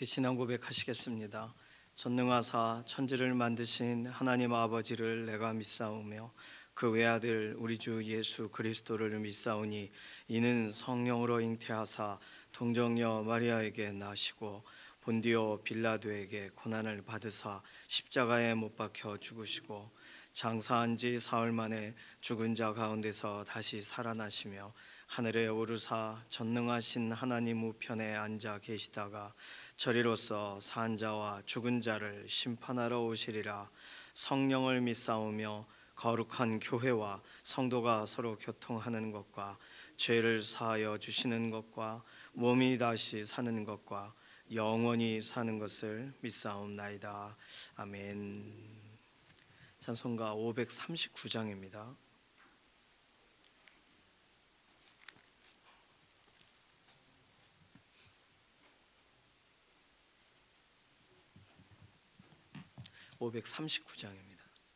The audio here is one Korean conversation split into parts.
함께 신앙 고백하시겠습니다. 전능하사 천지를 만드신 하나님 아버지를 내가 믿사오며 그 외아들 우리 주 예수 그리스도를 믿사오니 이는 성령으로 잉태하사 동정녀 마리아에게 나시고 본디오 빌라도에게 고난을 받으사 십자가에 못 박혀 죽으시고 장사한 지 사흘 만에 죽은 자 가운데서 다시 살아나시며 하늘에 오르사 전능하신 하나님 우편에 앉아 계시다가 저리로서 산 자와 죽은 자를 심판하러 오시리라. 성령을 믿사오며 거룩한 교회와 성도가 서로 교통하는 것과 죄를 사하여 주시는 것과 몸이 다시 사는 것과 영원히 사는 것을 믿사옵나이다. 아멘. 찬송가 539장입니다.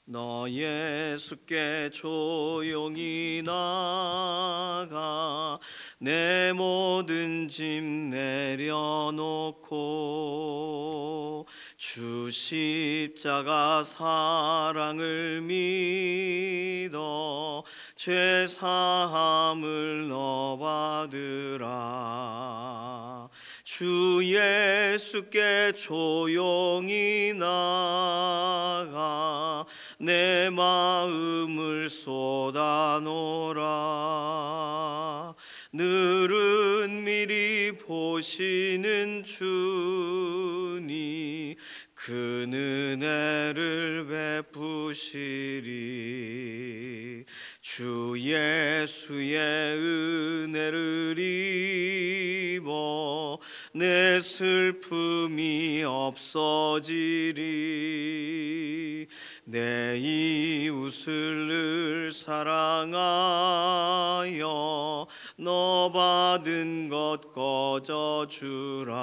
너 예수께 조용히 나가 내 모든 짐 내려놓고 주 십자가 사랑을 믿어 죄 사함을 너 받으라. 주 예수께 조용히 나가 내 마음을 쏟아놓으라. 늘은 미리 보시는 주니 그 은혜를 베푸시리. 주 예수의 은혜를 입어 내 슬픔이 없어지리. 내 이웃을 늘 사랑하여 너 받은 것 거저주라.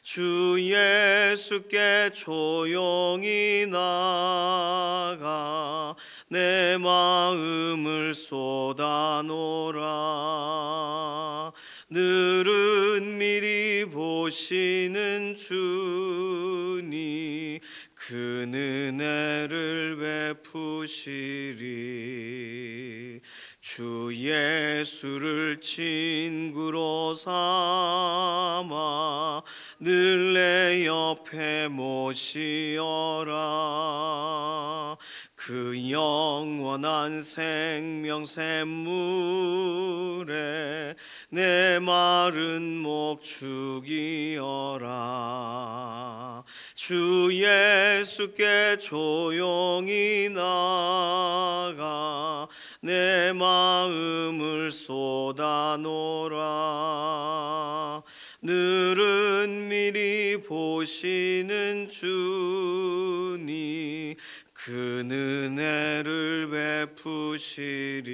주 예수께 조용히 나가 내 마음을 쏟아놓으라. 늘은 미리 보시는 주니 그 은혜를 베푸시리. 주 예수를 친구로 삼아 늘 내 옆에 모시어라. 그 영원한 생명 샘물에 내 마른 목 죽이어라. 주 예수께 조용히 나가 내 마음을 쏟아놓으라. 늘은 미리 보시는 주니 그 은혜를 베푸시리.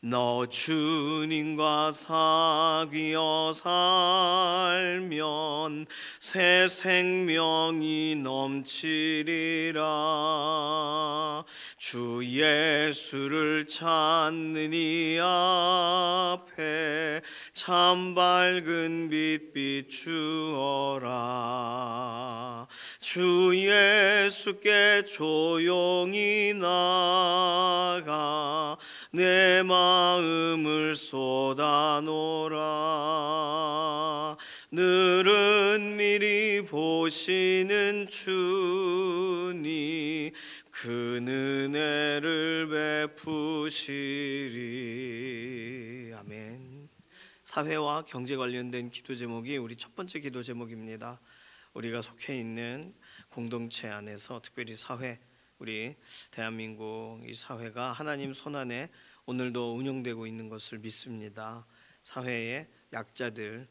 너 주님과 사귀어 살면 새 생명이 넘치리라. 주 예수를 찾는 이 앞에 참 밝은 빛 비추어라. 주 예수께 조용히 나가 내 마음을 쏟아놓으라. 늘은 미리 보시는 주니 그 은혜를 베푸시리. 아멘. 사회와 경제 관련된 기도 제목이 우리 첫 번째 기도 제목입니다. 우리가 속해 있는 공동체 안에서 특별히 사회, 우리 대한민국 이 사회가 하나님 손안에 오늘도 운영되고 있는 것을 믿습니다. 사회의 약자들,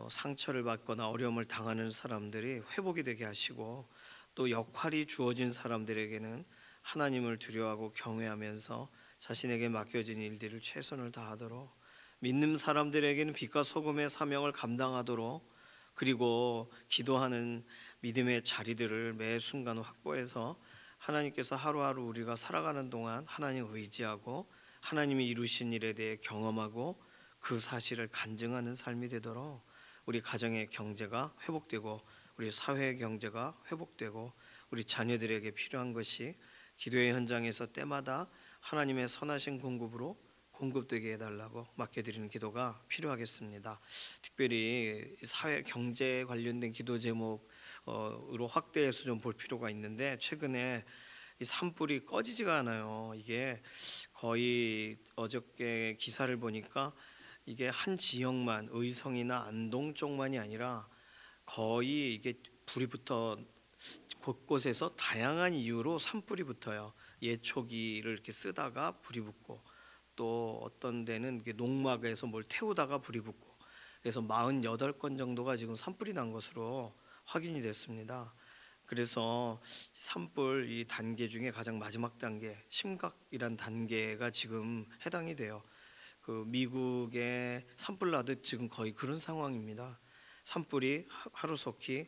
상처를 받거나 어려움을 당하는 사람들이 회복이 되게 하시고 또 역할이 주어진 사람들에게는 하나님을 두려워하고 경외하면서 자신에게 맡겨진 일들을 최선을 다하도록, 믿는 사람들에게는 빛과 소금의 사명을 감당하도록, 그리고 기도하는 믿음의 자리들을 매 순간 확보해서 하나님께서 하루하루 우리가 살아가는 동안 하나님을 의지하고 하나님이 이루신 일에 대해 경험하고 그 사실을 간증하는 삶이 되도록 우리 가정의 경제가 회복되고 우리 사회의 경제가 회복되고 우리 자녀들에게 필요한 것이 기도의 현장에서 때마다 하나님의 선하신 공급으로 공급되게 해달라고 맡겨드리는 기도가 필요하겠습니다. 특별히 사회 경제 관련된 기도 제목으로 확대해서 좀 볼 필요가 있는데, 최근에 이 산불이 꺼지지가 않아요. 이게 거의 어저께 기사를 보니까 이게 한 지역만, 의성이나 안동 쪽만이 아니라 거의 이게 불이 붙어 곳곳에서 다양한 이유로 산불이 붙어요. 예초기를 이렇게 쓰다가 불이 붙고, 또 어떤 데는 이게 농막에서 뭘 태우다가 불이 붙고, 그래서 48건 정도가 지금 산불이 난 것으로 확인이 됐습니다. 그래서 산불 이 단계 중에 가장 마지막 단계, 심각이란 단계가 지금 해당이 돼요. 그 미국의 산불 나듯 지금 거의 그런 상황입니다. 산불이 하루속히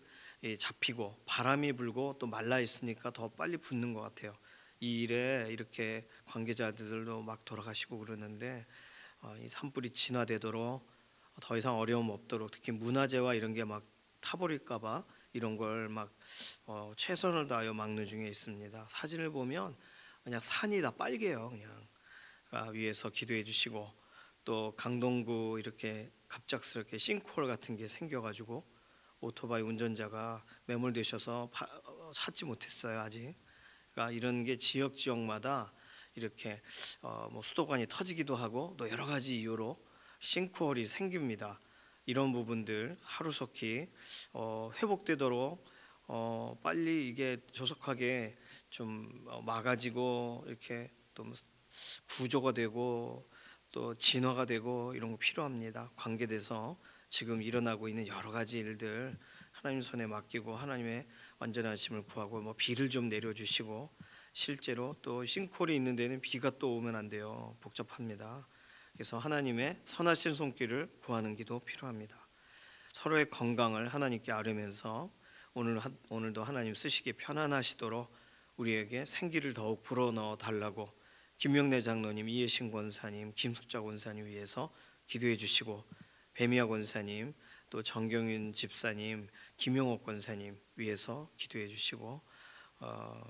잡히고 바람이 불고 또 말라 있으니까 더 빨리 붙는 것 같아요. 이 일에 이렇게 관계자들도 막 돌아가시고 그러는데, 이 산불이 진화되도록 더 이상 어려움 없도록, 특히 문화재와 이런 게 막 타버릴까봐 이런 걸 막 최선을 다하여 막는 중에 있습니다. 사진을 보면 그냥 산이 다 빨개요. 그냥 위에서 기도해 주시고, 또 강동구 이렇게 갑작스럽게 싱크홀 같은 게 생겨가지고 오토바이 운전자가 매몰되셔서 찾지 못했어요 아직. 그러니까 이런 게 지역마다 이렇게 뭐 수도관이 터지기도 하고 또 여러 가지 이유로 싱크홀이 생깁니다. 이런 부분들 하루속히 회복되도록 빨리 이게 조속하게 좀 막아지고 이렇게 또 구조가 되고 또 진화가 되고 이런 거 필요합니다. 관계돼서 지금 일어나고 있는 여러 가지 일들 하나님 손에 맡기고 하나님의 완전하심을 구하고, 뭐 비를 좀 내려주시고, 실제로 또 싱크홀이 있는 데는 비가 또 오면 안 돼요. 복잡합니다. 그래서 하나님의 선하신 손길을 구하는 기도 필요합니다. 서로의 건강을 하나님께 아뢰면서 오늘도 하나님 쓰시기 편안하시도록 우리에게 생기를 더욱 불어넣어 달라고 김명래 장로님, 이해신 권사님, 김숙자 권사님 위해서 기도해 주시고, 배미아 권사님, 또 정경윤 집사님, 김용옥 권사님 위해서 기도해 주시고,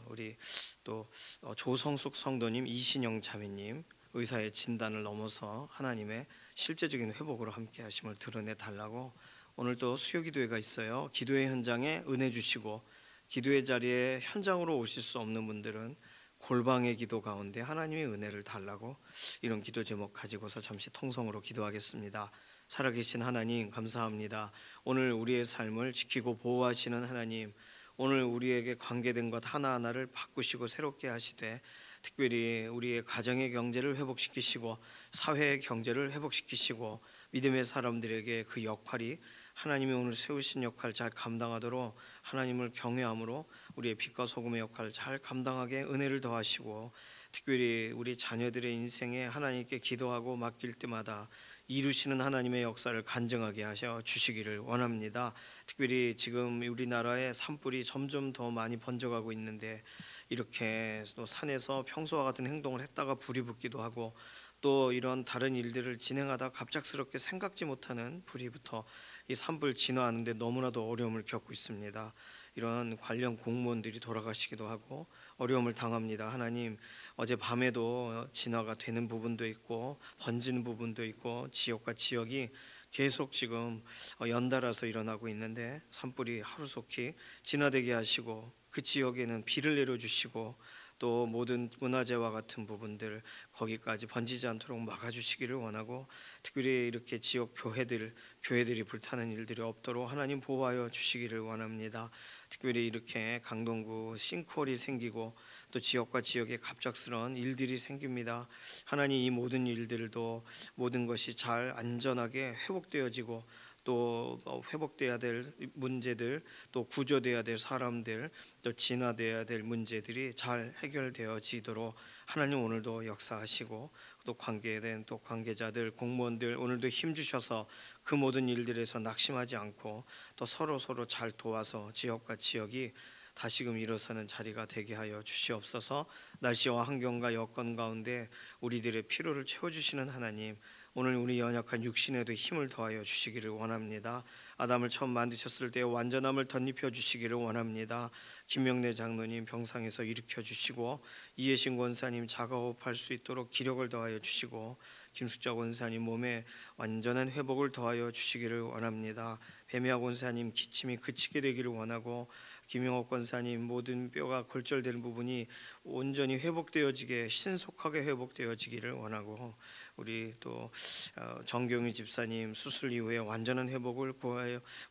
우리 또 조성숙 성도님, 이신영 자매님 의사의 진단을 넘어서 하나님의 실제적인 회복으로 함께 하심을 드러내 달라고, 오늘 또 수요 기도회가 있어요. 기도의 현장에 은혜 주시고, 기도의 자리에 현장으로 오실 수 없는 분들은 골방의 기도 가운데 하나님의 은혜를 달라고, 이런 기도 제목 가지고서 잠시 통성으로 기도하겠습니다. 살아계신 하나님 감사합니다. 오늘 우리의 삶을 지키고 보호하시는 하나님, 오늘 우리에게 관계된 것 하나하나를 바꾸시고 새롭게 하시되, 특별히 우리의 가정의 경제를 회복시키시고 사회의 경제를 회복시키시고, 믿음의 사람들에게 그 역할이 하나님이 오늘 세우신 역할 잘 감당하도록 하나님을 경외함으로 우리의 빛과 소금의 역할을 잘 감당하게 은혜를 더하시고, 특별히 우리 자녀들의 인생에 하나님께 기도하고 맡길 때마다 이루시는 하나님의 역사를 간증하게 하셔 주시기를 원합니다. 특별히 지금 우리나라에 산불이 점점 더 많이 번져가고 있는데, 이렇게 또 산에서 평소와 같은 행동을 했다가 불이 붙기도 하고, 또 이런 다른 일들을 진행하다 갑작스럽게 생각지 못하는 불이 붙어 이 산불 진화하는데 너무나도 어려움을 겪고 있습니다. 이런 관련 공무원들이 돌아가시기도 하고 어려움을 당합니다. 하나님, 어제 밤에도 진화가 되는 부분도 있고 번지는 부분도 있고 지역과 지역이 계속 지금 연달아서 일어나고 있는데, 산불이 하루속히 진화되게 하시고 그 지역에는 비를 내려주시고, 또 모든 문화재와 같은 부분들 거기까지 번지지 않도록 막아주시기를 원하고, 특별히 이렇게 지역 교회들이 불타는 일들이 없도록 하나님 보호하여 주시기를 원합니다. 특별히 이렇게 강동구 싱크홀이 생기고 또 지역과 지역에 갑작스러운 일들이 생깁니다. 하나님, 이 모든 일들도 모든 것이 잘 안전하게 회복되어지고, 또 회복돼야 될 문제들, 또 구조돼야 될 사람들, 또 진화돼야 될 문제들이 잘 해결되어지도록 하나님 오늘도 역사하시고, 또 관계된 또 관계자들, 공무원들 오늘도 힘 주셔서 그 모든 일들에서 낙심하지 않고 또 서로 잘 도와서 지역과 지역이 다시금 일어서는 자리가 되게 하여 주시옵소서. 날씨와 환경과 여건 가운데 우리들의 필요를 채워주시는 하나님, 오늘 우리 연약한 육신에도 힘을 더하여 주시기를 원합니다. 아담을 처음 만드셨을 때 완전함을 덧입혀 주시기를 원합니다. 김명래 장로님 병상에서 일으켜 주시고 이해신 권사님 작업할 수 있도록 기력을 더하여 주시고 김숙자 권사님 몸에 완전한 회복을 더하여 주시기를 원합니다. 배미아 권사님 기침이 그치게 되기를 원하고 김영옥 권사님 모든 뼈가 골절된 부분이 온전히 회복되어지게 신속하게 회복되어지기를 원하고 우리 또 정경희 집사님 수술 이후에 완전한 회복을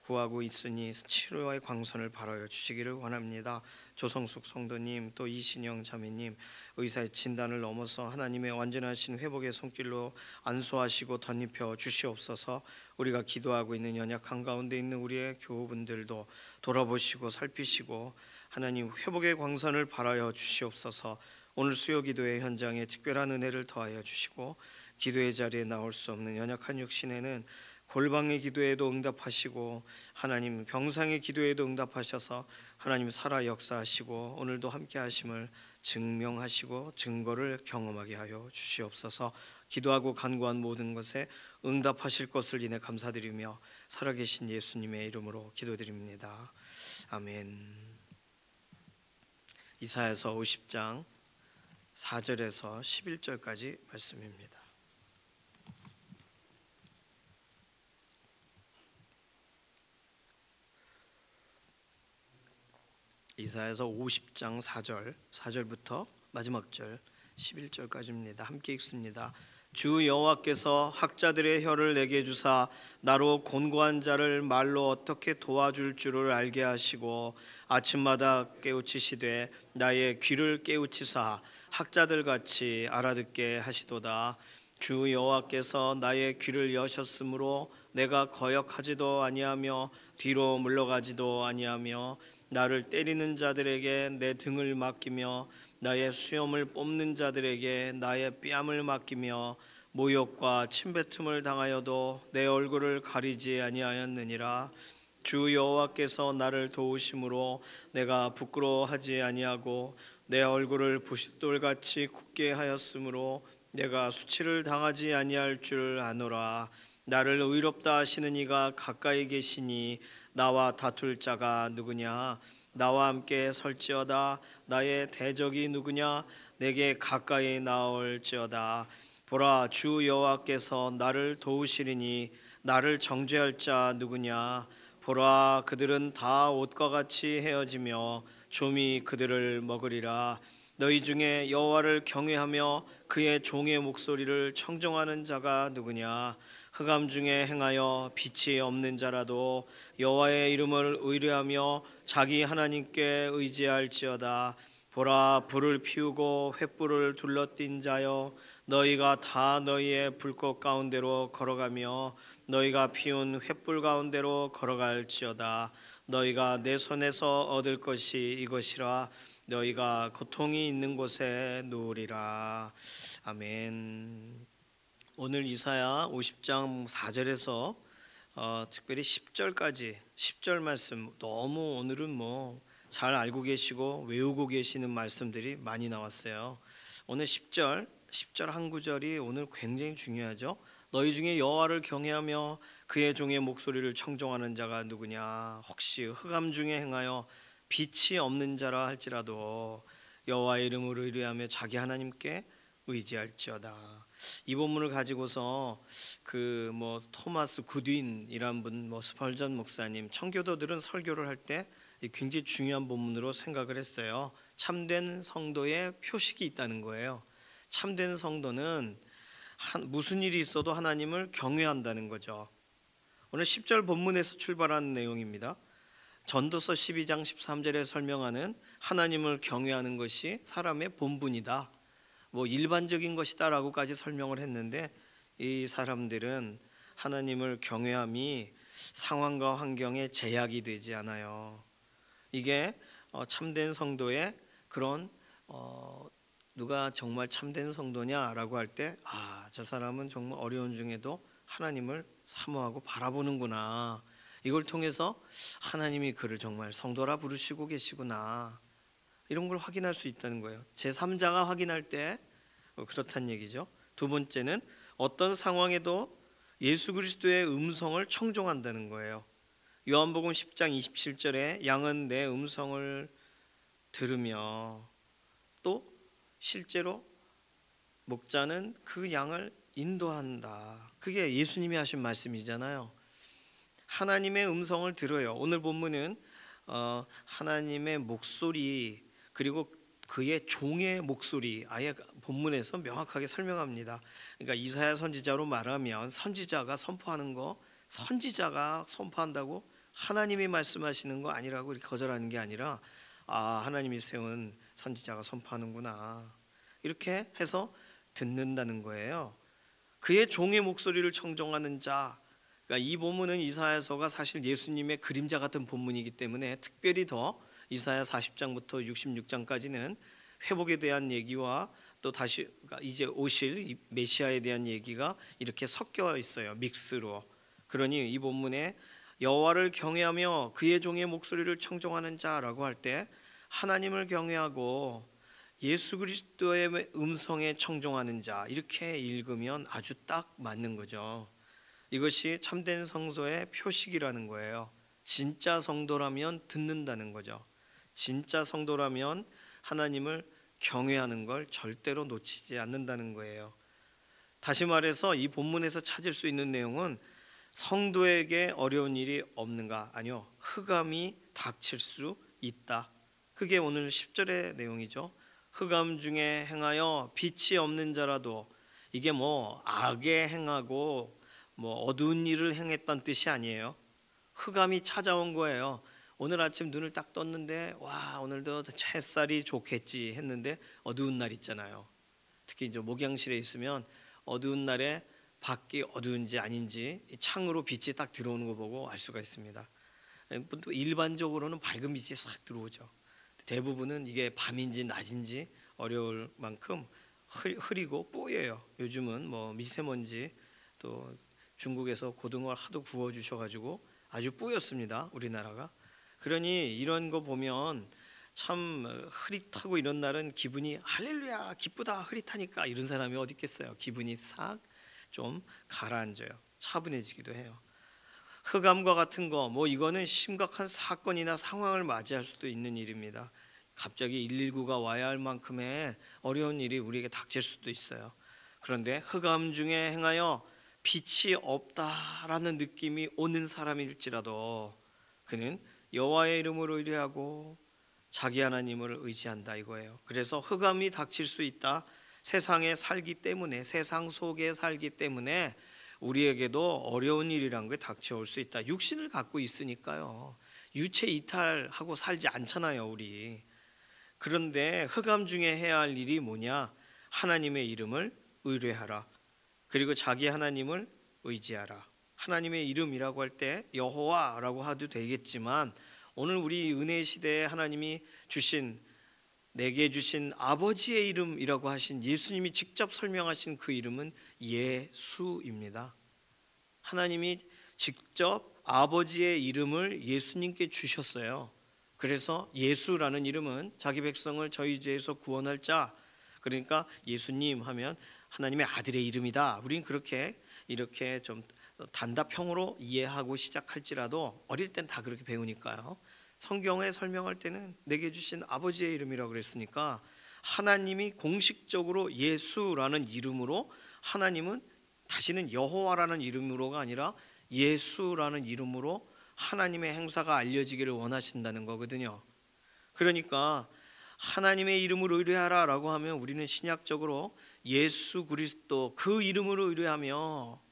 구하고 있으니 치료의 광선을 발하여 주시기를 원합니다. 조성숙 성도님 또 이신영 자매님 의사의 진단을 넘어서 하나님의 완전하신 회복의 손길로 안수하시고 덧입혀 주시옵소서. 우리가 기도하고 있는 연약한 가운데 있는 우리의 교우분들도 돌아보시고 살피시고 하나님 회복의 광선을 발하여 주시옵소서. 오늘 수요 기도의 현장에 특별한 은혜를 더하여 주시고 기도의 자리에 나올 수 없는 연약한 육신에는 골방의 기도에도 응답하시고 하나님 병상의 기도에도 응답하셔서 하나님 살아 역사하시고 오늘도 함께 하심을 증명하시고 증거를 경험하게 하여 주시옵소서. 기도하고 간구한 모든 것에 응답하실 것을 인해 감사드리며 살아계신 예수님의 이름으로 기도드립니다. 아멘. 이사야서 50장 4절에서 11절까지 말씀입니다. 이사야서 50장 4절부터 마지막 절 11절까지입니다. 함께 읽습니다. 주 여호와께서 학자들의 혀를 내게 주사 나로 곤고한 자를 말로 어떻게 도와줄 줄을 알게 하시고 아침마다 깨우치시되 나의 귀를 깨우치사 학자들같이 알아듣게 하시도다. 주 여호와께서 나의 귀를 여셨으므로 내가 거역하지도 아니하며 뒤로 물러가지도 아니하며 나를 때리는 자들에게 내 등을 맡기며 나의 수염을 뽑는 자들에게 나의 뺨을 맡기며 모욕과 침뱉음을 당하여도 내 얼굴을 가리지 아니하였느니라. 주 여호와께서 나를 도우심으로 내가 부끄러워하지 아니하고 내 얼굴을 부싯돌같이 굳게 하였으므로 내가 수치를 당하지 아니할 줄 아노라. 나를 의롭다 하시는 이가 가까이 계시니 나와 다툴 자가 누구냐? 나와 함께 설지어다. 나의 대적이 누구냐? 내게 가까이 나올지어다. 보라, 주 여호와께서 나를 도우시리니 나를 정죄할 자 누구냐? 보라, 그들은 다 옷과 같이 헤어지며 좀이 그들을 먹으리라. 너희 중에 여호와를 경외하며 그의 종의 목소리를 청종하는 자가 누구냐? 흑암 중에 행하여 빛이 없는 자라도 여호와의 이름을 의뢰하며 자기 하나님께 의지할지어다. 보라, 불을 피우고 횃불을 둘러띈 자여, 너희가 다 너희의 불꽃 가운데로 걸어가며 너희가 피운 횃불 가운데로 걸어갈지어다. 너희가 내 손에서 얻을 것이 이것이라. 너희가 고통이 있는 곳에 누우리라. 아멘. 오늘 이사야 50장 4절에서 특별히 10절까지 10절 말씀 너무 오늘은 잘 알고 계시고 외우고 계시는 말씀들이 많이 나왔어요. 오늘 10절 한 구절이 오늘 굉장히 중요하죠. 너희 중에 여호와를 경외하며 그의 종의 목소리를 청종하는 자가 누구냐? 혹시 흑암 중에 행하여 빛이 없는 자라 할지라도 여호와의 이름을 의뢰하며 자기 하나님께 의지할지어다. 이 본문을 가지고서 토마스 굿윈이란 분, 스펄전 목사님, 청교도들은 설교를 할 때 굉장히 중요한 본문으로 생각을 했어요. 참된 성도의 표식이 있다는 거예요. 참된 성도는 무슨 일이 있어도 하나님을 경외한다는 거죠. 오늘 10절 본문에서 출발하는 내용입니다. 전도서 12장 13절에 설명하는 하나님을 경외하는 것이 사람의 본분이다, 일반적인 것이다라고까지 설명을 했는데, 이 사람들은 하나님을 경외함이 상황과 환경에 제약이 되지 않아요. 이게 참된 성도의 그런 누가 정말 참된 성도냐라고 할 때, 저 사람은 정말 어려운 중에도 하나님을 사모하고 바라보는구나, 이걸 통해서 하나님이 그를 정말 성도라 부르시고 계시구나, 이런 걸 확인할 수 있다는 거예요. 제3자가 확인할 때 그렇다는 얘기죠. 두 번째는 어떤 상황에도 예수 그리스도의 음성을 청종한다는 거예요. 요한복음 10장 27절에 양은 내 음성을 들으며 또 실제로 목자는 그 양을 인도한다. 그게 예수님이 하신 말씀이잖아요. 하나님의 음성을 들어요. 오늘 본문은 하나님의 목소리 그리고 그의 종의 목소리 아예 본문에서 명확하게 설명합니다. 그러니까 이사야 선지자로 말하면 선지자가 선포하는 거, 선지자가 선포한다고 하나님이 말씀하시는 거 아니라고 이렇게 거절하는 게 아니라 하나님이 세운 선지자가 선포하는구나 이렇게 해서 듣는다는 거예요. 그의 종의 목소리를 청종하는 자. 그러니까 이 본문은 이사야서가 사실 예수님의 그림자 같은 본문이기 때문에 특별히 더 이사야 40장부터 66장까지는 회복에 대한 얘기와 또 다시 그러니까 이제 오실 메시아에 대한 얘기가 이렇게 섞여 있어요. 믹스로. 그러니 이 본문에 여호와를 경외하며 그의 종의 목소리를 청종하는 자라고 할 때 하나님을 경외하고 예수 그리스도의 음성에 청종하는 자 이렇게 읽으면 아주 딱 맞는 거죠. 이것이 참된 성도의 표식이라는 거예요. 진짜 성도라면 듣는다는 거죠. 진짜 성도라면 하나님을 경외하는 걸 절대로 놓치지 않는다는 거예요. 다시 말해서 이 본문에서 찾을 수 있는 내용은 성도에게 어려운 일이 없는가? 아니요. 흑암이 닥칠 수 있다. 그게 오늘 10절의 내용이죠. 흑암 중에 행하여 빛이 없는 자라도 이게 뭐 악에 행하고 뭐 어두운 일을 행했던 뜻이 아니에요. 흑암이 찾아온 거예요. 오늘 아침 눈을 딱 떴는데 와 오늘도 햇살이 좋겠지 했는데 어두운 날 있잖아요. 특히 이제 목양실에 있으면 어두운 날에 밖이 어두운지 아닌지 창으로 빛이 딱 들어오는 거 보고 알 수가 있습니다. 일반적으로는 밝은 빛이 싹 들어오죠. 대부분은 이게 밤인지 낮인지 어려울 만큼 흐리고 뿌예요. 요즘은 뭐 미세먼지 또 중국에서 고등어를 하도 구워 주셔가지고 아주 뿌였습니다. 우리나라가. 그러니 이런 거 보면 참 흐릿하고 이런 날은 기분이 할렐루야 기쁘다 흐릿하니까 이런 사람이 어디 있겠어요. 기분이 싹 좀 가라앉아요. 차분해지기도 해요. 흑암과 같은 거 뭐 이거는 심각한 사건이나 상황을 맞이할 수도 있는 일입니다. 갑자기 119가 와야 할 만큼의 어려운 일이 우리에게 닥칠 수도 있어요. 그런데 흑암 중에 행하여 빛이 없다라는 느낌이 오는 사람일지라도 그는 여호와의 이름으로 의뢰하고 자기 하나님을 의지한다 이거예요. 그래서 흑암이 닥칠 수 있다. 세상에 살기 때문에 세상 속에 살기 때문에 우리에게도 어려운 일이란 게 닥쳐올 수 있다. 육신을 갖고 있으니까요. 유체 이탈하고 살지 않잖아요, 우리. 그런데 흑암 중에 해야 할 일이 뭐냐? 하나님의 이름을 의뢰하라. 그리고 자기 하나님을 의지하라. 하나님의 이름이라고 할 때 여호와라고 해도 되겠지만 오늘 우리 은혜 시대에 하나님이 주신 내게 주신 아버지의 이름이라고 하신 예수님이 직접 설명하신 그 이름은 예수입니다. 하나님이 직접 아버지의 이름을 예수님께 주셨어요. 그래서 예수라는 이름은 자기 백성을 저희 죄에서 구원할 자, 그러니까 예수님 하면 하나님의 아들의 이름이다. 우린 그렇게 이렇게 좀 단답형으로 이해하고 시작할지라도 어릴 땐 다 그렇게 배우니까요. 성경에 설명할 때는 내게 주신 아버지의 이름이라고 그랬으니까 하나님이 공식적으로 예수라는 이름으로 하나님은 다시는 여호와라는 이름으로가 아니라 예수라는 이름으로 하나님의 행사가 알려지기를 원하신다는 거거든요. 그러니까 하나님의 이름으로 의뢰하라라고 하면 우리는 신약적으로 예수 그리스도 그 이름으로 의뢰하며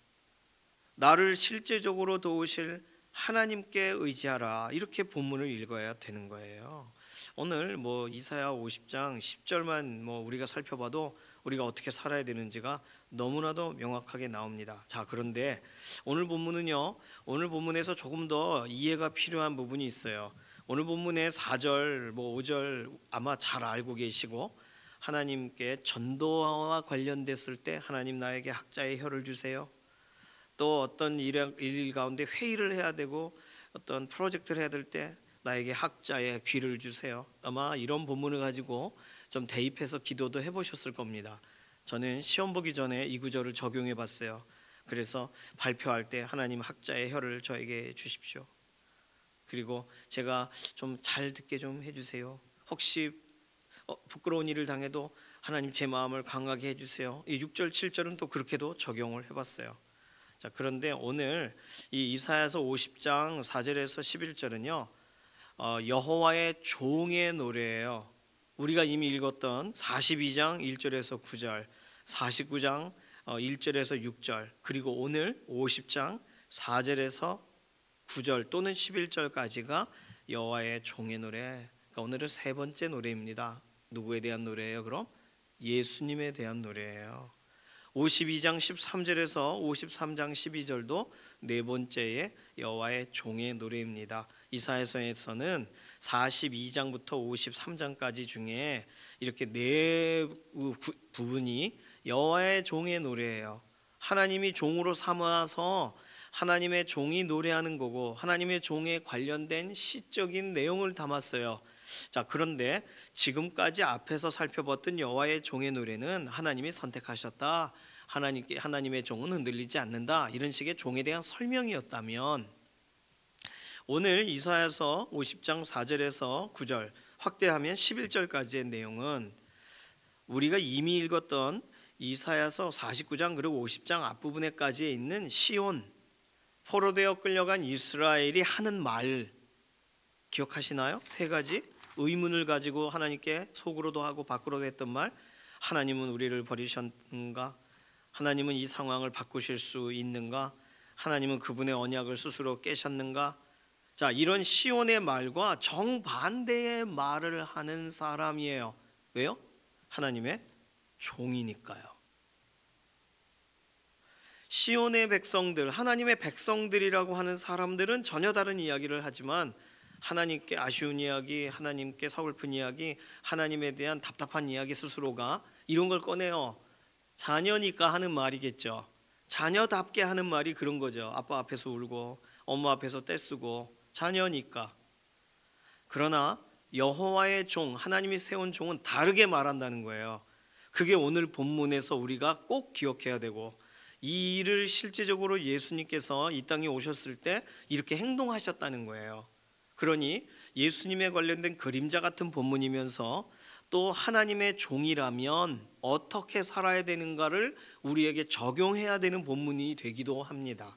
나를 실제적으로 도우실 하나님께 의지하라 이렇게 본문을 읽어야 되는 거예요. 오늘 뭐 이사야 50장 10절만 뭐 우리가 살펴봐도 우리가 어떻게 살아야 되는지가 너무나도 명확하게 나옵니다. 자, 그런데 오늘 본문은요. 오늘 본문에서 조금 더 이해가 필요한 부분이 있어요. 오늘 본문의 4절 뭐 5절 아마 잘 알고 계시고 하나님께 전도와 관련됐을 때 하나님 나에게 학자의 혀를 주세요. 또 어떤 일 가운데 회의를 해야 되고 어떤 프로젝트를 해야 될 때 나에게 학자의 귀를 주세요. 아마 이런 본문을 가지고 좀 대입해서 기도도 해보셨을 겁니다. 저는 시험 보기 전에 이 구절을 적용해 봤어요. 그래서 발표할 때 하나님 학자의 혀를 저에게 주십시오. 그리고 제가 좀 잘 듣게 좀 해주세요. 혹시 부끄러운 일을 당해도 하나님 제 마음을 강하게 해주세요. 이 6절 7절은 또 그렇게도 적용을 해봤어요. 자, 그런데 오늘 이 이사야서 50장 4절에서 11절은요 여호와의 종의 노래예요. 우리가 이미 읽었던 42장 1절에서 9절, 49장 1절에서 6절, 그리고 오늘 50장 4절에서 9절 또는 11절까지가 여호와의 종의 노래. 그러니까 오늘은 세 번째 노래입니다. 누구에 대한 노래예요? 그럼 예수님에 대한 노래예요. 52장 13절에서 53장 12절도 네 번째의 여호와의 종의 노래입니다. 이사야서에서는 42장부터 53장까지 중에 이렇게 네 부분이 여호와의 종의 노래예요. 하나님이 종으로 삼아서 하나님의 종이 노래하는 거고 하나님의 종에 관련된 시적인 내용을 담았어요. 자, 그런데 지금까지 앞에서 살펴봤던 여호와의 종의 노래는 하나님이 선택하셨다, 하나님의 종은 흔들리지 않는다, 이런 식의 종에 대한 설명이었다면 오늘 이사야서 50장 4절에서 9절 확대하면 11절까지의 내용은 우리가 이미 읽었던 이사야서 49장 그리고 50장 앞부분에까지 있는 시온, 포로되어 끌려간 이스라엘이 하는 말 기억하시나요? 세 가지 의문을 가지고 하나님께 속으로도 하고 밖으로도 했던 말. 하나님은 우리를 버리셨는가? 하나님은 이 상황을 바꾸실 수 있는가? 하나님은 그분의 언약을 스스로 깨셨는가? 자, 이런 시온의 말과 정반대의 말을 하는 사람이에요. 왜요? 하나님의 종이니까요. 시온의 백성들, 하나님의 백성들이라고 하는 사람들은 전혀 다른 이야기를 하지만 하나님께 아쉬운 이야기, 하나님께 서글픈 이야기, 하나님에 대한 답답한 이야기 스스로가 이런 걸 꺼내요. 자녀니까 하는 말이겠죠. 자녀답게 하는 말이 그런 거죠. 아빠 앞에서 울고 엄마 앞에서 떼쓰고 자녀니까. 그러나 여호와의 종, 하나님이 세운 종은 다르게 말한다는 거예요. 그게 오늘 본문에서 우리가 꼭 기억해야 되고, 이 일을 실제적으로 예수님께서 이 땅에 오셨을 때 이렇게 행동하셨다는 거예요. 그러니 예수님에 관련된 그림자 같은 본문이면서 또 하나님의 종이라면 어떻게 살아야 되는가를 우리에게 적용해야 되는 본문이 되기도 합니다.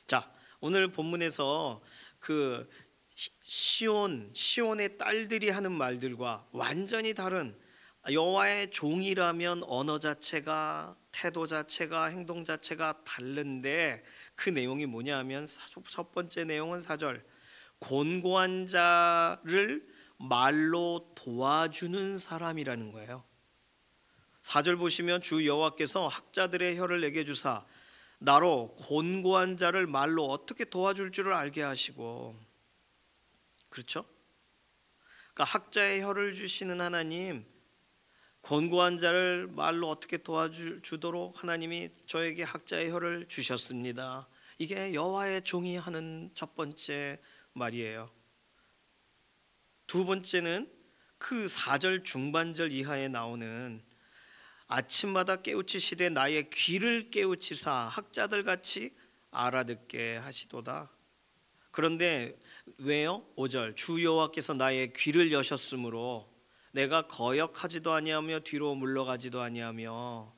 자, 오늘 본문에서 그 시온의 딸들이 하는 말들과 완전히 다른 여호와의 종이라면 언어 자체가, 태도 자체가, 행동 자체가 다른데 그 내용이 뭐냐 하면 첫 번째 내용은 4절, 곤고한 자를 말로 도와주는 사람이라는 거예요. 4절 보시면 주 여호와께서 학자들의 혀를 내게 주사 나로 곤고한 자를 말로 어떻게 도와줄 줄을 알게 하시고, 그렇죠? 그러니까 학자의 혀를 주시는 하나님, 곤고한 자를 말로 어떻게 도와주도록 하나님이 저에게 학자의 혀를 주셨습니다. 이게 여호와의 종이 하는 첫 번째 말이에요. 두 번째는 그 4절 중반절 이하에 나오는 아침마다 깨우치시되 나의 귀를 깨우치사 학자들 같이 알아듣게 하시도다. 그런데 왜요? 5절 주 여호와께서 나의 귀를 여셨으므로 내가 거역하지도 아니하며 뒤로 물러가지도 아니하며.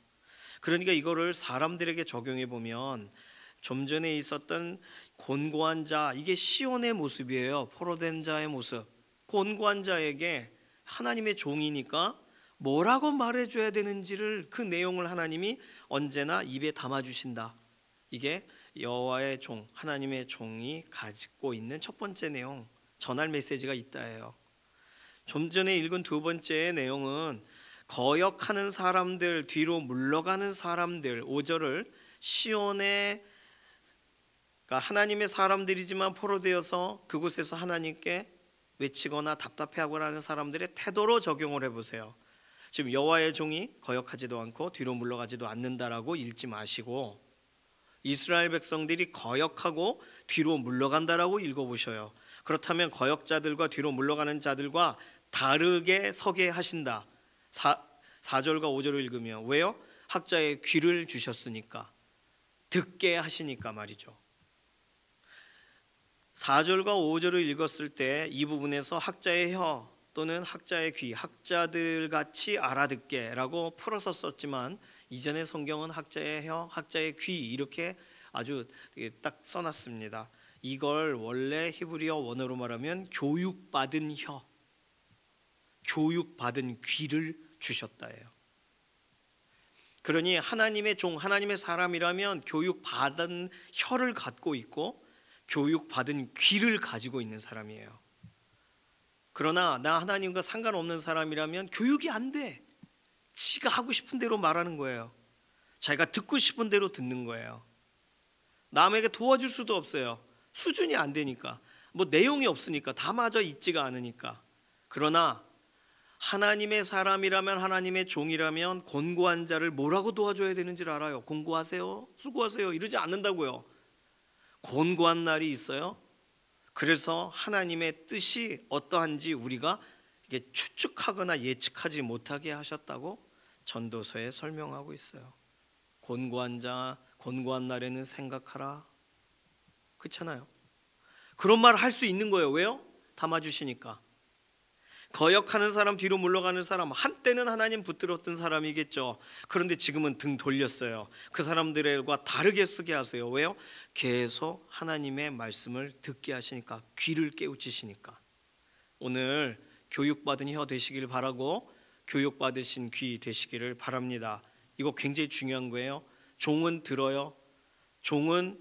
그러니까 이거를 사람들에게 적용해 보면 좀 전에 있었던 곤고한 자, 이게 시온의 모습이에요. 포로된 자의 모습. 곤고한 자에게 하나님의 종이니까 뭐라고 말해줘야 되는지를, 그 내용을 하나님이 언제나 입에 담아주신다. 이게 여호와의 종, 하나님의 종이 가지고 있는 첫 번째 내용, 전할 메시지가 있다예요. 좀 전에 읽은 두 번째 내용은 거역하는 사람들, 뒤로 물러가는 사람들, 5절을 시온의, 그러니까 하나님의 사람들이지만 포로되어서 그곳에서 하나님께 외치거나 답답해하거나 하는 사람들의 태도로 적용을 해보세요. 지금 여호와의 종이 거역하지도 않고 뒤로 물러가지도 않는다라고 읽지 마시고 이스라엘 백성들이 거역하고 뒤로 물러간다라고 읽어보셔요. 그렇다면 거역자들과 뒤로 물러가는 자들과 다르게 서게 하신다. 4절과 5절을 읽으면, 왜요? 학자의 귀를 주셨으니까, 듣게 하시니까 말이죠. 4절과 5절을 읽었을 때 이 부분에서 학자의 혀 또는 학자의 귀, 학자들 같이 알아듣게라고 풀어서 썼지만 이전의 성경은 학자의 혀, 학자의 귀 이렇게 아주 딱 써놨습니다. 이걸 원래 히브리어 원어로 말하면 교육받은 혀, 교육받은 귀를 주셨다예요. 그러니 하나님의 종, 하나님의 사람이라면 교육받은 혀를 갖고 있고 교육받은 귀를 가지고 있는 사람이에요. 그러나 나 하나님과 상관없는 사람이라면 교육이 안 돼. 지가 하고 싶은 대로 말하는 거예요. 자기가 듣고 싶은 대로 듣는 거예요. 남에게 도와줄 수도 없어요. 수준이 안 되니까, 뭐 내용이 없으니까, 다 맞아 있지가 않으니까. 그러나 하나님의 사람이라면, 하나님의 종이라면 권고한 자를 뭐라고 도와줘야 되는지를 알아요. 권고하세요, 수고하세요 이러지 않는다고요. 권고한 날이 있어요. 그래서 하나님의 뜻이 어떠한지 우리가 이게 추측하거나 예측하지 못하게 하셨다고 전도서에 설명하고 있어요. 권고한 자, 권고한 날에는 생각하라. 그렇잖아요. 그런 말을 할 수 있는 거예요. 왜요? 담아주시니까. 거역하는 사람, 뒤로 물러가는 사람, 한때는 하나님 붙들었던 사람이겠죠. 그런데 지금은 등 돌렸어요. 그 사람들과 다르게 쓰게 하세요. 왜요? 계속 하나님의 말씀을 듣게 하시니까, 귀를 깨우치시니까. 오늘 교육받은 혀 되시길 바라고 교육받으신 귀 되시기를 바랍니다. 이거 굉장히 중요한 거예요. 종은 들어요. 종은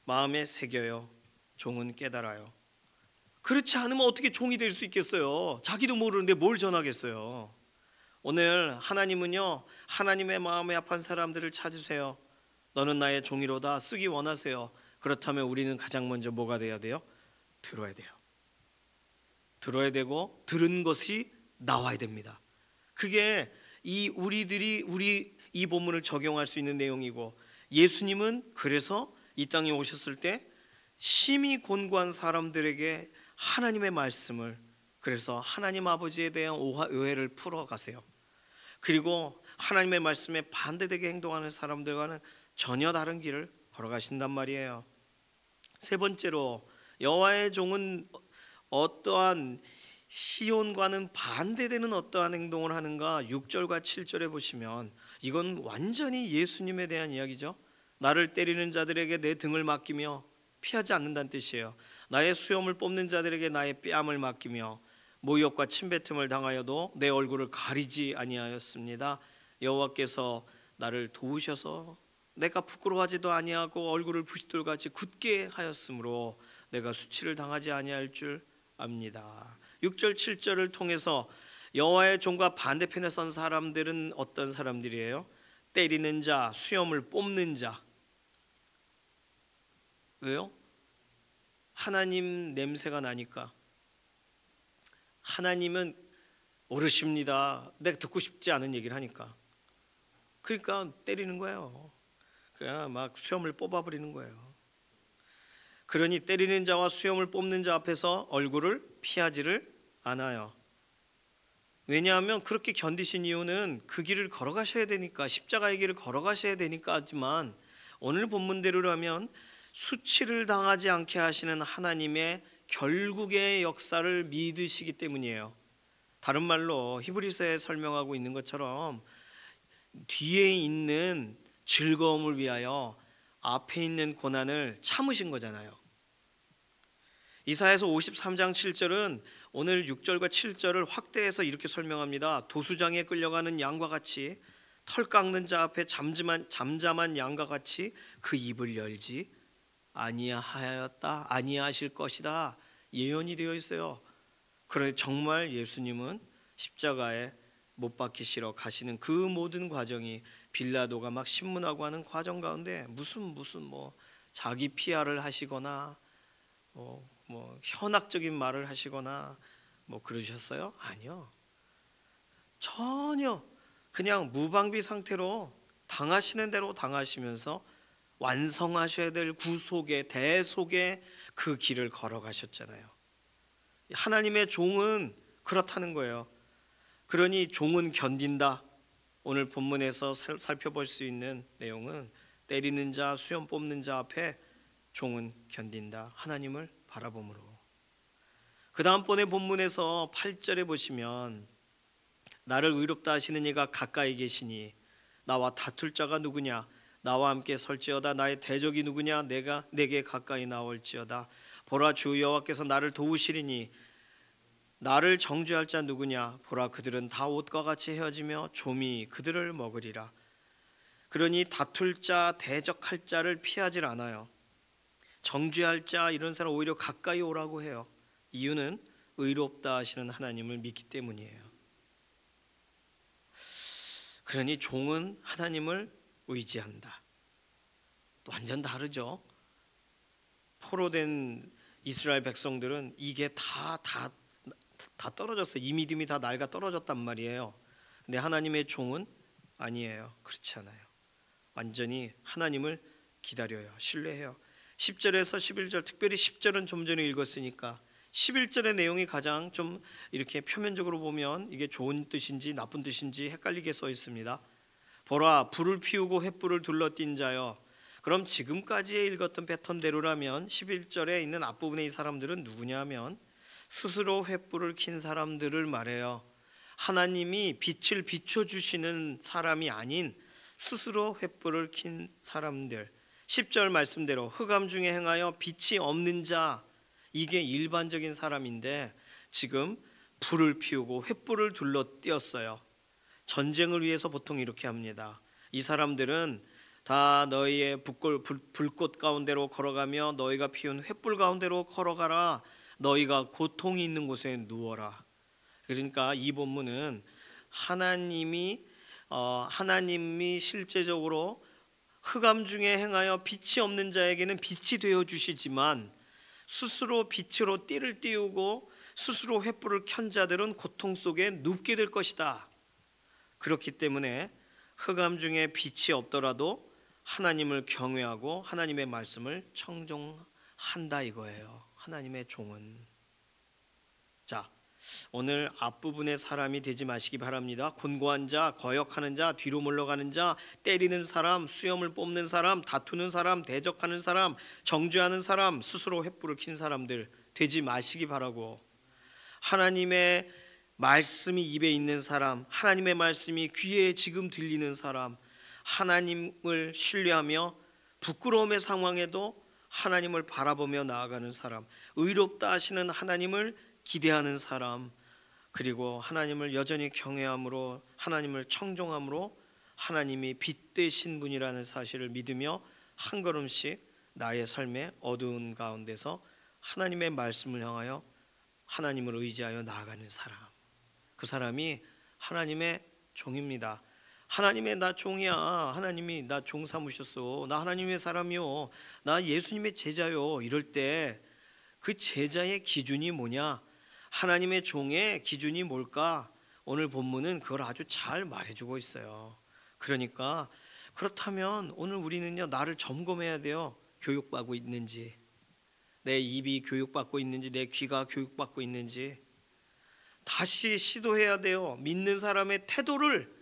마음에 새겨요. 종은 깨달아요. 그렇지 않으면 어떻게 종이 될 수 있겠어요? 자기도 모르는데 뭘 전하겠어요? 오늘 하나님은요, 하나님의 마음에 합한 사람들을 찾으세요. 너는 나의 종이로다 쓰기 원하세요. 그렇다면 우리는 가장 먼저 뭐가 돼야 돼요? 들어야 돼요. 들어야 되고 들은 것이 나와야 됩니다. 그게 우리 이 본문을 적용할 수 있는 내용이고, 예수님은 그래서 이 땅에 오셨을 때 심히 권고한 사람들에게 하나님의 말씀을, 그래서 하나님 아버지에 대한 오해를 풀어가세요. 그리고 하나님의 말씀에 반대되게 행동하는 사람들과는 전혀 다른 길을 걸어가신단 말이에요. 세 번째로, 여호와의 종은 어떠한 시온과는 반대되는 어떠한 행동을 하는가? 6절과 7절에 보시면 이건 완전히 예수님에 대한 이야기죠. 나를 때리는 자들에게 내 등을 맡기며, 피하지 않는다는 뜻이에요. 나의 수염을 뽑는 자들에게 나의 뺨을 맡기며, 모욕과 침뱉음을 당하여도 내 얼굴을 가리지 아니하였습니다. 여호와께서 나를 도우셔서 내가 부끄러워하지도 아니하고 얼굴을 부싯돌같이 굳게 하였으므로 내가 수치를 당하지 아니할 줄 압니다. 6절 7절을 통해서 여호와의 종과 반대편에 선 사람들은 어떤 사람들이에요? 때리는 자, 수염을 뽑는 자. 왜요? 하나님 냄새가 나니까. 하나님은 오르십니다. 내가 듣고 싶지 않은 얘기를 하니까. 그러니까 때리는 거예요. 그냥 막 수염을 뽑아버리는 거예요. 그러니 때리는 자와 수염을 뽑는 자 앞에서 얼굴을 피하지를 않아요. 왜냐하면 그렇게 견디신 이유는 그 길을 걸어가셔야 되니까, 십자가의 길을 걸어가셔야 되니까. 하지만 오늘 본문대로라면 수치를 당하지 않게 하시는 하나님의 결국의 역사를 믿으시기 때문이에요. 다른 말로 히브리서에 설명하고 있는 것처럼 뒤에 있는 즐거움을 위하여 앞에 있는 고난을 참으신 거잖아요. 이사야서 53장 7절은 오늘 6절과 7절을 확대해서 이렇게 설명합니다. 도수장에 끌려가는 양과 같이, 털 깎는 자 앞에 잠잠한 양과 같이 그 입을 열지 아니하였다, 아니하실 것이다 예언이 되어 있어요. 그런데 정말 예수님은 십자가에 못 박히시러 가시는 그 모든 과정이 빌라도가 막 신문하고 하는 과정 가운데 무슨 뭐 자기 PR을 하시거나 뭐 현학적인 말을 하시거나 뭐 그러셨어요? 아니요. 전혀 그냥 무방비 상태로 당하시는 대로 당하시면서 완성하셔야 될 구속의 대속의 그 길을 걸어가셨잖아요. 하나님의 종은 그렇다는 거예요. 그러니 종은 견딘다. 오늘 본문에서 살펴볼 수 있는 내용은 때리는 자, 수염 뽑는 자 앞에 종은 견딘다. 하나님을 바라봄으로. 그 다음번에 본문에서 8절에 보시면 나를 의롭다 하시는 이가 가까이 계시니 나와 다툴 자가 누구냐? 나와 함께 설지어다. 나의 대적이 누구냐? 내가 내게 가까이 나올지어다. 보라, 주 여호와께서 나를 도우시리니 나를 정죄할 자 누구냐? 보라, 그들은 다 옷과 같이 헤어지며 좀이 그들을 먹으리라. 그러니 다툴 자, 대적할 자를 피하질 않아요. 정죄할 자, 이런 사람 오히려 가까이 오라고 해요. 이유는 의롭다 하시는 하나님을 믿기 때문이에요. 그러니 종은 하나님을 의지한다. 또 완전 다르죠. 포로된 이스라엘 백성들은 이게 다 떨어졌어요. 이 믿음이 다 낡아 떨어졌단 말이에요. 근데 하나님의 종은 아니에요. 그렇지 않아요. 완전히 하나님을 기다려요. 신뢰해요. 10절에서 11절, 특별히 10절은 좀 전에 읽었으니까 11절의 내용이 가장 좀 이렇게 표면적으로 보면 이게 좋은 뜻인지 나쁜 뜻인지 헷갈리게 써 있습니다. 보라, 불을 피우고 횃불을 둘러띈 자여. 그럼 지금까지 읽었던 패턴대로라면 11절에 있는 앞부분의 이 사람들은 누구냐면 스스로 횃불을 킨 사람들을 말해요. 하나님이 빛을 비춰주시는 사람이 아닌 스스로 횃불을 킨 사람들. 10절 말씀대로 흑암 중에 행하여 빛이 없는 자, 이게 일반적인 사람인데 지금 불을 피우고 횃불을 둘러띄었어요. 전쟁을 위해서 보통 이렇게 합니다. 이 사람들은 다 너희의 불꽃 가운데로 걸어가며 너희가 피운 횃불 가운데로 걸어가라. 너희가 고통이 있는 곳에 누워라. 그러니까 이 본문은 하나님이 실제적으로 흑암 중에 행하여 빛이 없는 자에게는 빛이 되어 주시지만 스스로 빛으로 띠를 띄우고 스스로 횃불을 켠 자들은 고통 속에 눕게 될 것이다. 그렇기 때문에 흑암 중에 빛이 없더라도 하나님을 경외하고 하나님의 말씀을 청종한다 이거예요. 하나님의 종은. 자, 오늘 앞부분의 사람이 되지 마시기 바랍니다. 곤고한 자, 거역하는 자, 뒤로 물러가는 자, 때리는 사람, 수염을 뽑는 사람, 다투는 사람, 대적하는 사람, 정죄하는 사람, 스스로 횃불을 킨 사람들 되지 마시기 바라고, 하나님의 말씀이 입에 있는 사람, 하나님의 말씀이 귀에 지금 들리는 사람, 하나님을 신뢰하며 부끄러움의 상황에도 하나님을 바라보며 나아가는 사람, 의롭다 하시는 하나님을 기대하는 사람, 그리고 하나님을 여전히 경외함으로 하나님을 청종함으로 하나님이 빛 되신 분이라는 사실을 믿으며 한 걸음씩 나의 삶의 어두운 가운데서 하나님의 말씀을 향하여 하나님을 의지하여 나아가는 사람, 그 사람이 하나님의 종입니다. 하나님의 나 종이야. 하나님이 나 종 삼으셨어. 나 하나님의 사람이요. 나 예수님의 제자요. 이럴 때 그 제자의 기준이 뭐냐? 하나님의 종의 기준이 뭘까? 오늘 본문은 그걸 아주 잘 말해주고 있어요. 그러니까 그렇다면 오늘 우리는요, 나를 점검해야 돼요. 교육받고 있는지, 내 입이 교육받고 있는지, 내 귀가 교육받고 있는지 다시 시도해야 돼요. 믿는 사람의 태도를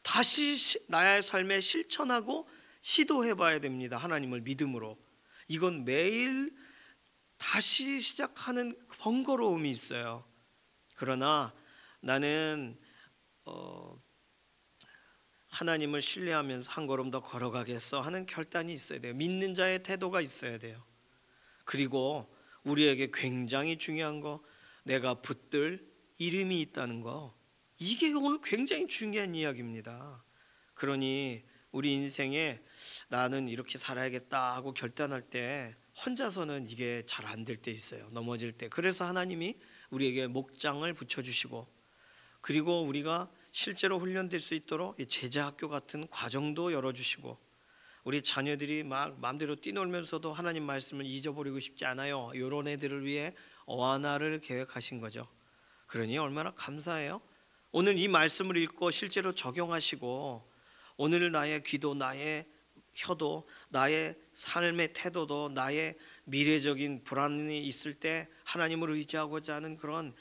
다시 나의 삶에 실천하고 시도해봐야 됩니다. 하나님을 믿음으로. 이건 매일 다시 시작하는 번거로움이 있어요. 그러나 나는 하나님을 신뢰하면서 한 걸음 더 걸어가겠어 하는 결단이 있어야 돼요. 믿는 자의 태도가 있어야 돼요. 그리고 우리에게 굉장히 중요한 거, 내가 붙들 이름이 있다는 거, 이게 오늘 굉장히 중요한 이야기입니다. 그러니 우리 인생에 나는 이렇게 살아야겠다 하고 결단할 때 혼자서는 이게 잘 안 될 때 있어요. 넘어질 때. 그래서 하나님이 우리에게 목장을 붙여주시고, 그리고 우리가 실제로 훈련될 수 있도록 제자학교 같은 과정도 열어주시고, 우리 자녀들이 막 마음대로 뛰놀면서도 하나님 말씀을 잊어버리고 싶지 않아요. 이런 애들을 위해 어하나를 계획하신 거죠. 그러니 얼마나 감사해요. 오늘 이 말씀을 읽고 실제로 적용하시고, 오늘 나의 귀도, 나의 혀도, 나의 삶의 태도도, 나의 미래적인 불안이 있을 때 하나님을 의지하고자 하는 그런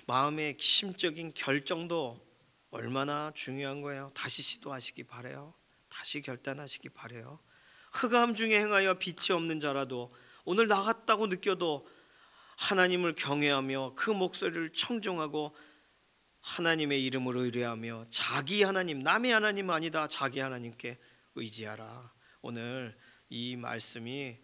마음의 심적인 결정도 얼마나 중요한 거예요. 다시 시도하시기 바래요. 다시 결단하시기 바래요. 흑암 중에 행하여 빛이 없는 자라도 오늘 나갔다고 느껴도 하나님을 경외하며 그 목소리를 청종하고 하나님의 이름을 의뢰하며 자기 하나님, 남의 하나님 아니다, 자기 하나님께 의지하라. 오늘 이 말씀이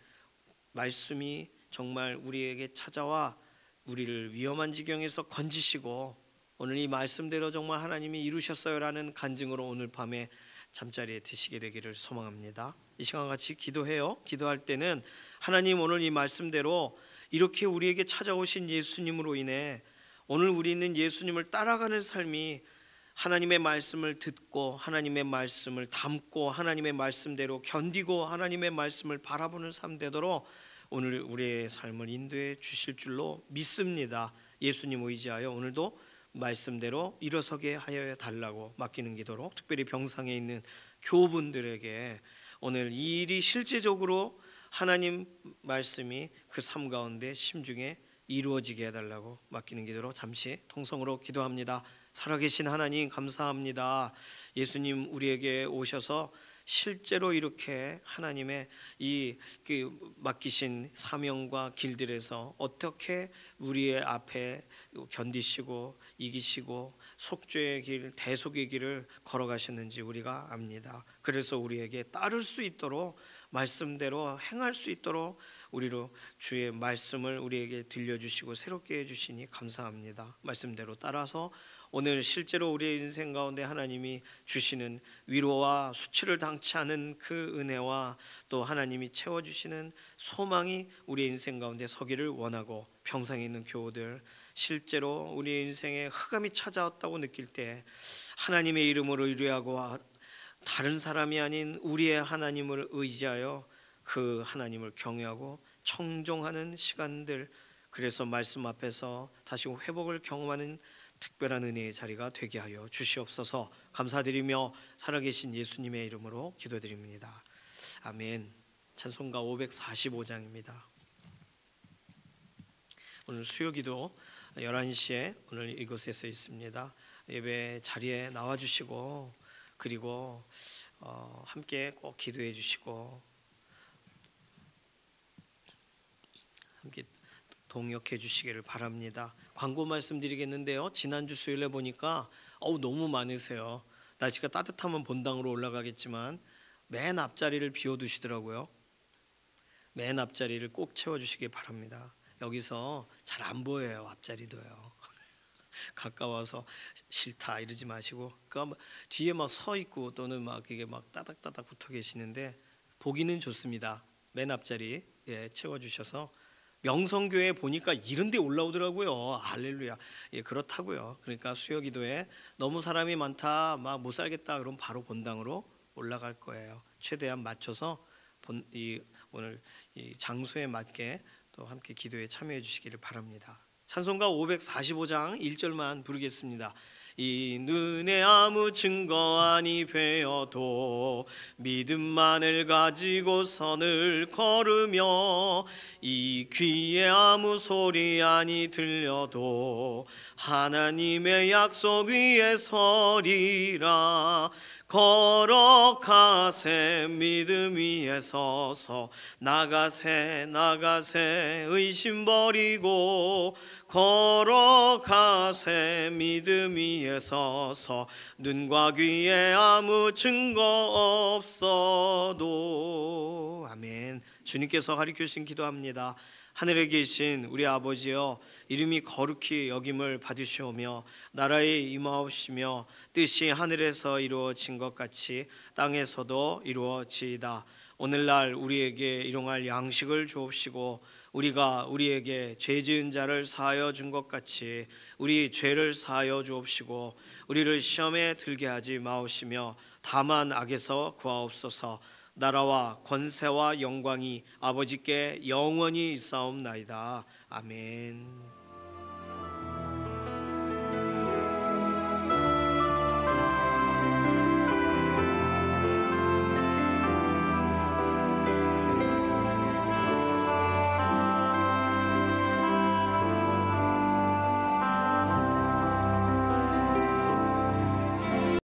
정말 우리에게 찾아와 우리를 위험한 지경에서 건지시고 오늘 이 말씀대로 정말 하나님이 이루셨어요라는 간증으로 오늘 밤에 잠자리에 드시게 되기를 소망합니다. 이 시간 같이 기도해요. 기도할 때는 하나님, 오늘 이 말씀대로 이렇게 우리에게 찾아오신 예수님으로 인해 오늘 우리는 예수님을 따라가는 삶이 하나님의 말씀을 듣고 하나님의 말씀을 담고 하나님의 말씀대로 견디고 하나님의 말씀을 바라보는 삶 되도록 오늘 우리의 삶을 인도해 주실 줄로 믿습니다. 예수님 의지하여 오늘도 말씀대로 일어서게 하여 달라고 맡기는 기도로, 특별히 병상에 있는 교우분들에게 오늘 이 일이 실제적으로 하나님 말씀이 그 삶 가운데 심중에 이루어지게 해달라고 맡기는 기도로 잠시 통성으로 기도합니다. 살아계신 하나님 감사합니다. 예수님 우리에게 오셔서 실제로 이렇게 하나님의 이 맡기신 사명과 길들에서 어떻게 우리의 앞에 견디시고 이기시고 속죄의 길, 대속의 길을 걸어가셨는지 우리가 압니다. 그래서 우리에게 따를 수 있도록 말씀대로 행할 수 있도록 우리로 주의 말씀을 우리에게 들려주시고 새롭게 해주시니 감사합니다. 말씀대로 따라서 오늘 실제로 우리의 인생 가운데 하나님이 주시는 위로와 수치를 당치 않은 그 은혜와 또 하나님이 채워주시는 소망이 우리의 인생 가운데 서기를 원하고, 평상에 있는 교우들 실제로 우리의 인생에 흑암이 찾아왔다고 느낄 때 하나님의 이름을 의뢰하고 다른 사람이 아닌 우리의 하나님을 의지하여 그 하나님을 경외하고 청종하는 시간들, 그래서 말씀 앞에서 다시 회복을 경험하는 특별한 은혜의 자리가 되게 하여 주시옵소서. 감사드리며 살아계신 예수님의 이름으로 기도드립니다. 아멘. 찬송가 545장입니다. 오늘 수요기도 11시에 오늘 이곳에서 있습니다. 예배 자리에 나와주시고 그리고 함께 꼭 기도해 주시고 함께 동역해 주시기를 바랍니다. 광고 말씀드리겠는데요, 지난주 수요일에 보니까 너무 많으세요. 날씨가 따뜻하면 본당으로 올라가겠지만 맨 앞자리를 비워두시더라고요. 맨 앞자리를 꼭 채워주시기 바랍니다. 여기서 잘 안 보여요. 앞자리도요. 가까워서 싫다 이러지 마시고 뒤에 막 서 있고 또는 막 이게 막 따닥따닥 붙어 계시는데 보기는 좋습니다. 맨 앞자리 채워주셔서, 명성교회 보니까 이런 데 올라오더라고요. 할렐루야. 그렇다고요. 그러니까 수요기도에 너무 사람이 많다, 막 못 살겠다 그럼 바로 본당으로 올라갈 거예요. 최대한 맞춰서 오늘 이 장소에 맞게 또 함께 기도에 참여해 주시기를 바랍니다. 찬송가 545장 1절만 부르겠습니다. 이 눈에 아무 증거 아니 되어도 믿음만을 가지고 선을 걸으며, 이 귀에 아무 소리 아니 들려도 하나님의 약속 위에 서리라. 걸어가세 믿음 위에 서서, 나가세 의심 버리고, 걸어가세 믿음 위에 서서, 눈과 귀에 아무 증거 없어도. 아멘. 주님께서 가르쳐 주신 기도합니다. 하늘에 계신 우리 아버지여, 이름이 거룩히 여김을 받으시오며 나라에 임하옵시며 뜻이 하늘에서 이루어진 것 같이 땅에서도 이루어지이다. 오늘날 우리에게 일용할 양식을 주옵시고, 우리가 우리에게 죄 지은 자를 사하여 준 것 같이 우리 죄를 사하여 주옵시고, 우리를 시험에 들게 하지 마옵시며 다만 악에서 구하옵소서. 나라와 권세와 영광이 아버지께 영원히 있사옵나이다. 아멘.